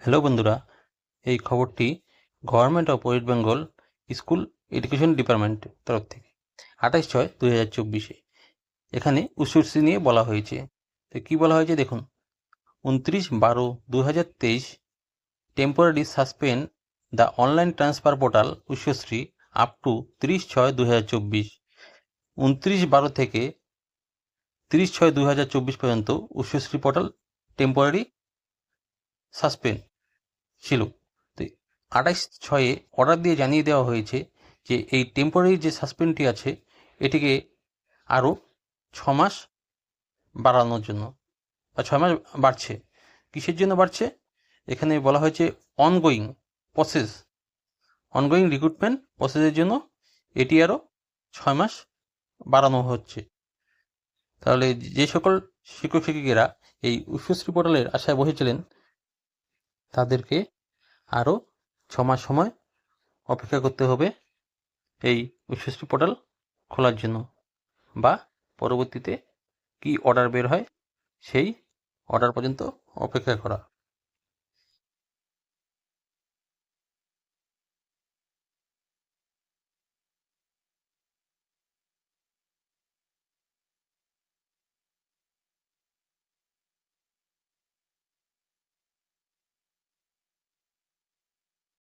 Hello বন্ধুরা, এই খবরটি government of West Bengal school education ডিপার্টমেন্টের তরফ থেকে 28/6/2024 এখানে উচ্চশ্রী নিয়ে বলা হয়েছে। তো কী বলা হয়েছে দেখুন, 29/12/2023 temporary suspend the online transfer portal Utsashree up to 30/6/2024। 29/12 থেকে 30/6/2024 পর্যন্ত উচ্চশ্রী পোর্টাল টেম্পোরারি সাসপেন্ড ছিল। তো 28/6 অর্ডার দিয়ে জানিয়ে দেওয়া হয়েছে যে এই টেম্পোরারি যে সাসপেন্ডটি আছে এটিকে আরও 6 মাস বাড়ানোর জন্য, বা 6 মাস বাড়ছে। কিসের জন্য বাড়ছে? এখানে বলা হয়েছে অনগোয়িং রিক্রুটমেন্ট প্রসেসের জন্য এটি আরও 6 মাস বাড়ানো হচ্ছে। তাহলে যে সকল শিক্ষক শিক্ষিকারা এই উচ্চশ্রী পোর্টালের আশায় বসেছিলেন তাদেরকে আরও 6 মাস সময় অপেক্ষা করতে হবে এই উচ্চশ্রী পোর্টাল খোলার জন্য, বা পরবর্তীতে কি অর্ডার বের হয় সেই অর্ডার পর্যন্ত অপেক্ষা করা।